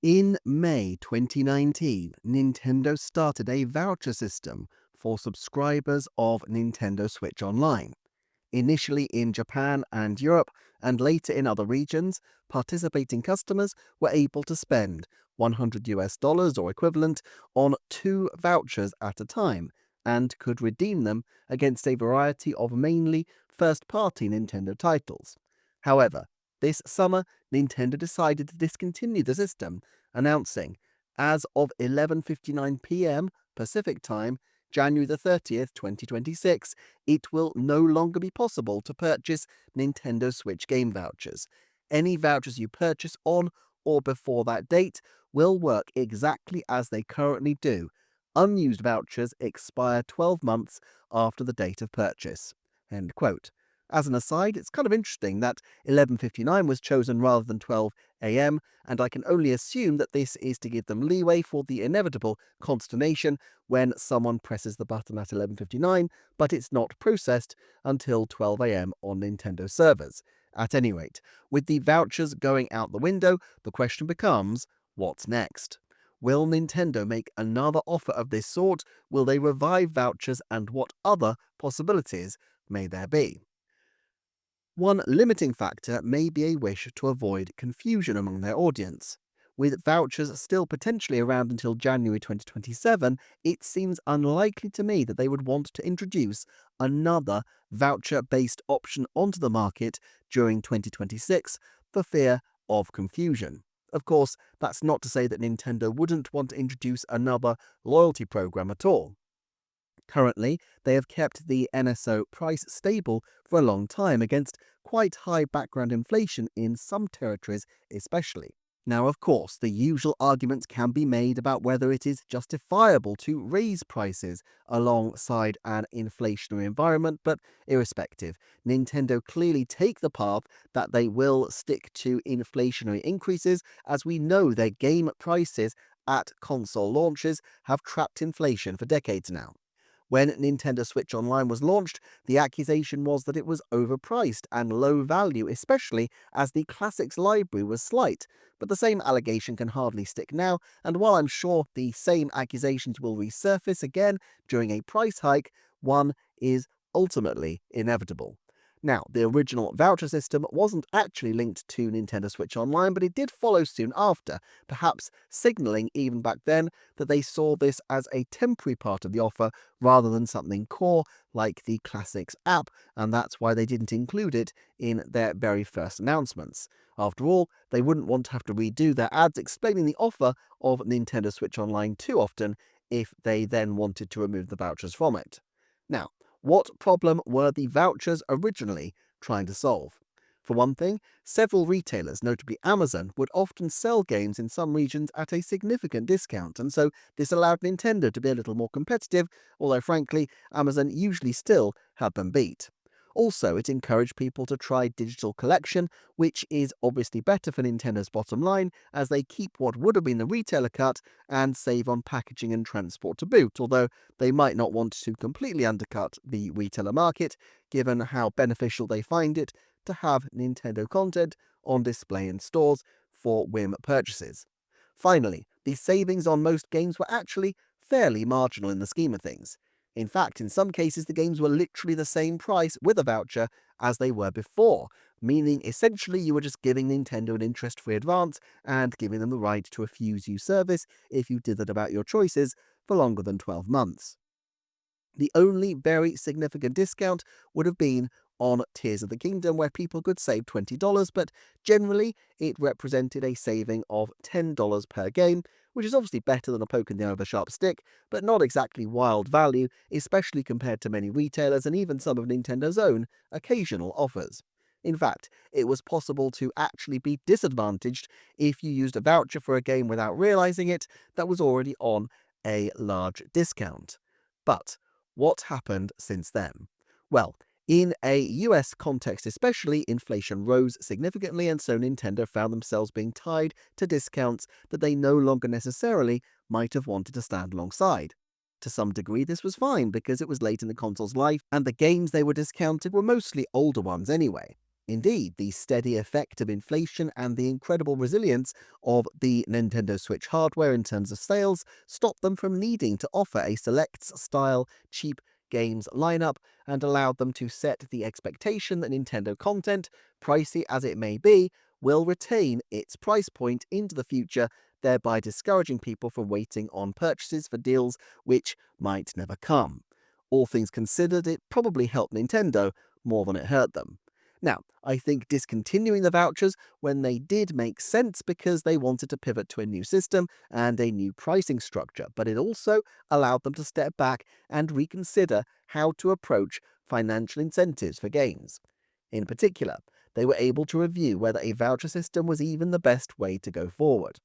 In May 2019, Nintendo started a voucher system for subscribers of Nintendo Switch Online. Initially in Japan and Europe, and later in other regions, participating customers were able to spend $100 or equivalent on two vouchers at a time and could redeem them against a variety of mainly first party Nintendo titles. However, this summer, Nintendo decided to discontinue the system, announcing, as of 11:59 p.m. Pacific Time, January the 30th, 2026, it will no longer be possible to purchase Nintendo Switch game vouchers. Any vouchers you purchase on or before that date will work exactly as they currently do. Unused vouchers expire 12 months after the date of purchase. End quote. As an aside, it's kind of interesting that 11:59 was chosen rather than 12 a.m., and I can only assume that this is to give them leeway for the inevitable consternation when someone presses the button at 11:59, but it's not processed until 12 a.m. on Nintendo servers. At any rate, with the vouchers going out the window, the question becomes, what's next? Will Nintendo make another offer of this sort? Will they revive vouchers, and what other possibilities may there be? One limiting factor may be a wish to avoid confusion among their audience. With vouchers still potentially around until January 2027, it seems unlikely to me that they would want to introduce another voucher-based option onto the market during 2026 for fear of confusion. Of course, that's not to say that Nintendo wouldn't want to introduce another loyalty program at all. Currently, they have kept the NSO price stable for a long time against quite high background inflation in some territories especially. Now, of course, the usual arguments can be made about whether it is justifiable to raise prices alongside an inflationary environment, but irrespective, Nintendo clearly take the path that they will stick to inflationary increases, as we know their game prices at console launches have trapped inflation for decades now. When Nintendo Switch Online was launched, the accusation was that it was overpriced and low value, especially as the classics library was slight. But the same allegation can hardly stick now, and while I'm sure the same accusations will resurface again during a price hike, one is ultimately inevitable. Now, the original voucher system wasn't actually linked to Nintendo Switch Online, but it did follow soon after, perhaps signalling even back then that they saw this as a temporary part of the offer rather than something core like the Classics app, and that's why they didn't include it in their very first announcements. After all, they wouldn't want to have to redo their ads explaining the offer of Nintendo Switch Online too often if they then wanted to remove the vouchers from it. Now, what problem were the vouchers originally trying to solve? For one thing, several retailers, notably Amazon, would often sell games in some regions at a significant discount, and so this allowed Nintendo to be a little more competitive, although frankly, Amazon usually still had them beat. Also, it encouraged people to try digital collection, which is obviously better for Nintendo's bottom line, as they keep what would have been the retailer cut and save on packaging and transport to boot, although they might not want to completely undercut the retailer market, given how beneficial they find it to have Nintendo content on display in stores for whim purchases. Finally, the savings on most games were actually fairly marginal in the scheme of things. In fact, in some cases, the games were literally the same price with a voucher as they were before, meaning essentially you were just giving Nintendo an interest-free advance and giving them the right to refuse you service if you did that about your choices for longer than 12 months. The only very significant discount would have been on Tears of the Kingdom, where people could save $20, but generally it represented a saving of $10 per game, which is obviously better than a poke in the eye with a sharp stick, but not exactly wild value, especially compared to many retailers and even some of Nintendo's own occasional offers. In fact, it was possible to actually be disadvantaged if you used a voucher for a game without realizing it that was already on a large discount. But what happened since then? Well, in a US context especially, inflation rose significantly, and so Nintendo found themselves being tied to discounts that they no longer necessarily might have wanted to stand alongside. To some degree, this was fine because it was late in the console's life, and the games they were discounted were mostly older ones anyway. Indeed, the steady effect of inflation and the incredible resilience of the Nintendo Switch hardware in terms of sales stopped them from needing to offer a select style, cheap games lineup and allowed them to set the expectation that Nintendo content, pricey as it may be, will retain its price point into the future, thereby discouraging people from waiting on purchases for deals which might never come. All things considered, it probably helped Nintendo more than it hurt them. Now, I think discontinuing the vouchers when they did make sense because they wanted to pivot to a new system and a new pricing structure, but it also allowed them to step back and reconsider how to approach financial incentives for games. In particular, they were able to review whether a voucher system was even the best way to go forward.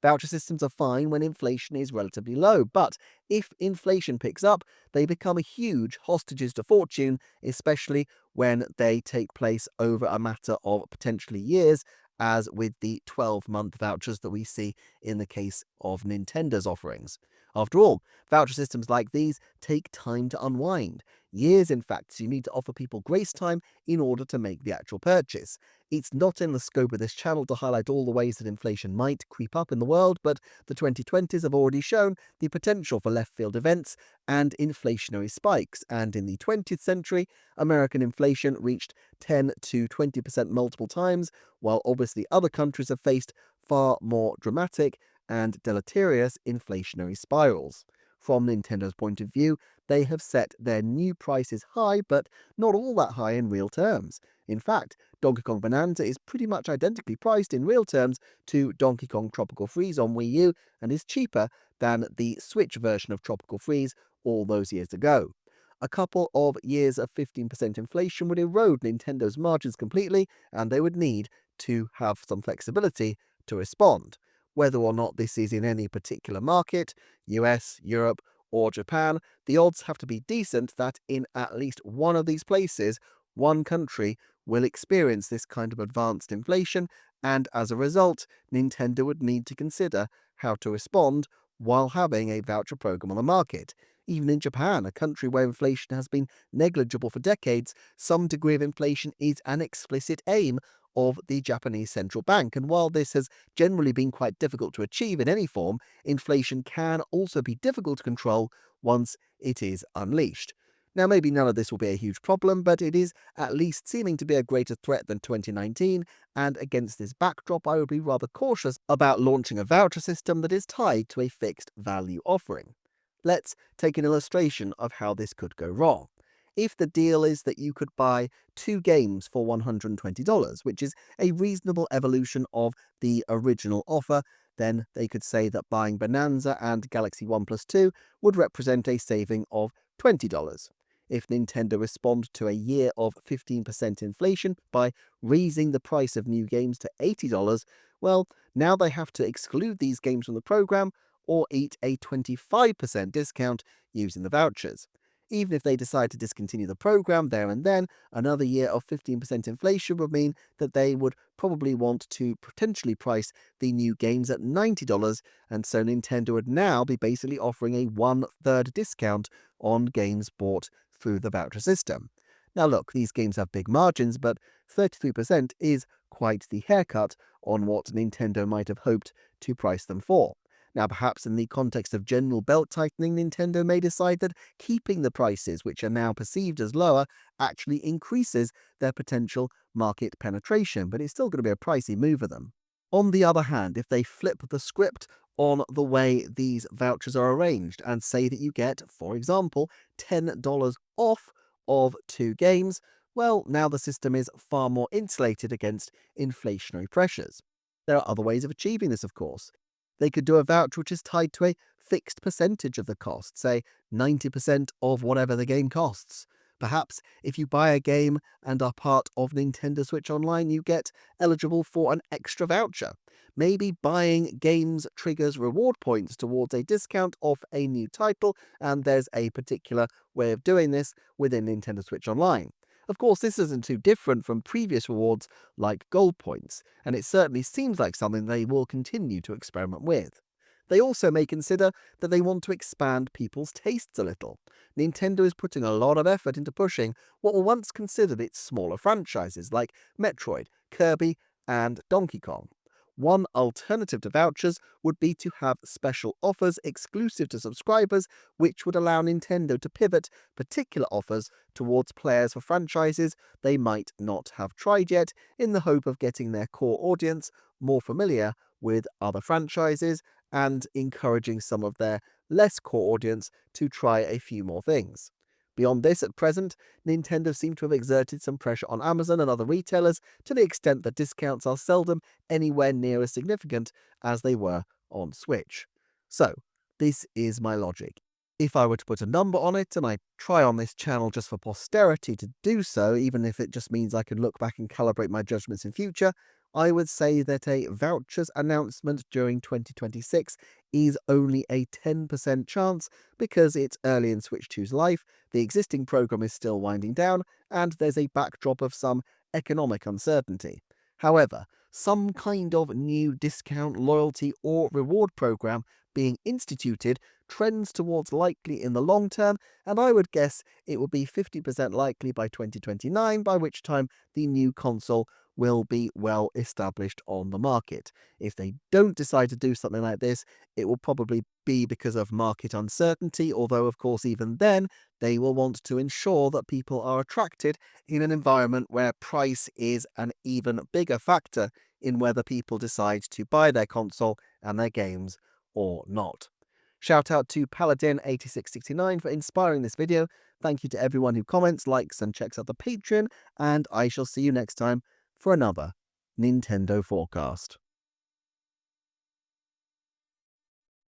Voucher systems are fine when inflation is relatively low, but if inflation picks up, they become huge hostages to fortune, especially when they take place over a matter of potentially years, as with the 12-month vouchers that we see in the case of Nintendo's offerings. After all, voucher systems like these take time to unwind. Years, in fact, so you need to offer people grace time in order to make the actual purchase. It's not in the scope of this channel to highlight all the ways that inflation might creep up in the world, but the 2020s have already shown the potential for left field events and inflationary spikes, and in the 20th century, American inflation reached 10 to 20% multiple times, while obviously other countries have faced far more dramatic and deleterious inflationary spirals. From Nintendo's point of view, they have set their new prices high, but not all that high in real terms. In fact, Donkey Kong Bonanza is pretty much identically priced in real terms to Donkey Kong Tropical Freeze on Wii U and is cheaper than the Switch version of Tropical Freeze all those years ago. A couple of years of 15% inflation would erode Nintendo's margins completely, and they would need to have some flexibility to respond. Whether or not this is in any particular market, US, Europe, or Japan, the odds have to be decent that in at least one of these places, one country will experience this kind of advanced inflation, and as a result, Nintendo would need to consider how to respond while having a voucher program on the market. Even in Japan, a country where inflation has been negligible for decades, some degree of inflation is an explicit aim of the Japanese central bank, and while this has generally been quite difficult to achieve in any form, inflation can also be difficult to control once it is unleashed. Now, maybe none of this will be a huge problem, but it is at least seeming to be a greater threat than 2019, and against this backdrop, I would be rather cautious about launching a voucher system that is tied to a fixed value offering. Let's take an illustration of how this could go wrong. If the deal is that you could buy 2 games for $120, which is a reasonable evolution of the original offer, then they could say that buying Bonanza and Galaxy 1 Plus 2 would represent a saving of $20. If Nintendo respond to a year of 15% inflation by raising the price of new games to $80, well, now they have to exclude these games from the program or eat a 25% discount using the vouchers. Even if they decide to discontinue the program there and then, another year of 15% inflation would mean that they would probably want to potentially price the new games at $90, and so Nintendo would now be basically offering a one-third discount on games bought through the voucher system. Now look, these games have big margins, but 33% is quite the haircut on what Nintendo might have hoped to price them for. Now, perhaps in the context of general belt-tightening, Nintendo may decide that keeping the prices, which are now perceived as lower, actually increases their potential market penetration, but it's still going to be a pricey move for them. On the other hand, if they flip the script on the way these vouchers are arranged and say that you get, for example, $10 off of 2 games, well, now the system is far more insulated against inflationary pressures. There are other ways of achieving this, of course. They could do a voucher which is tied to a fixed percentage of the cost, say 90% of whatever the game costs. Perhaps if you buy a game and are part of Nintendo Switch Online, you get eligible for an extra voucher. Maybe buying games triggers reward points towards a discount off a new title, and there's a particular way of doing this within Nintendo Switch Online. Of course, this isn't too different from previous rewards like gold points, and it certainly seems like something they will continue to experiment with. They also may consider that they want to expand people's tastes a little. Nintendo is putting a lot of effort into pushing what were once considered its smaller franchises like Metroid, Kirby, and Donkey Kong. One alternative to vouchers would be to have special offers exclusive to subscribers, which would allow Nintendo to pivot particular offers towards players for franchises they might not have tried yet, in the hope of getting their core audience more familiar with other franchises and encouraging some of their less core audience to try a few more things. Beyond this, at present, Nintendo seem to have exerted some pressure on Amazon and other retailers to the extent that discounts are seldom anywhere near as significant as they were on Switch. So, this is my logic. If I were to put a number on it, and I try on this channel just for posterity to do so, even if it just means I can look back and calibrate my judgments in future, I would say that a vouchers announcement during 2026 is only a 10% chance because it's early in Switch 2's life, the existing program is still winding down, and there's a backdrop of some economic uncertainty. However, some kind of new discount, loyalty, or reward program being instituted trends towards likely in the long term, and I would guess it will be 50% likely by 2029, by which time the new console will be well established on the market. If they don't decide to do something like this, it will probably be because of market uncertainty, although of course even then they will want to ensure that people are attracted in an environment where price is an even bigger factor in whether people decide to buy their console and their games or not. Shout out to Paladin8669 for inspiring this video. Thank you to everyone who comments, likes, and checks out the Patreon, and I shall see you next time for another Nintendo Forecast.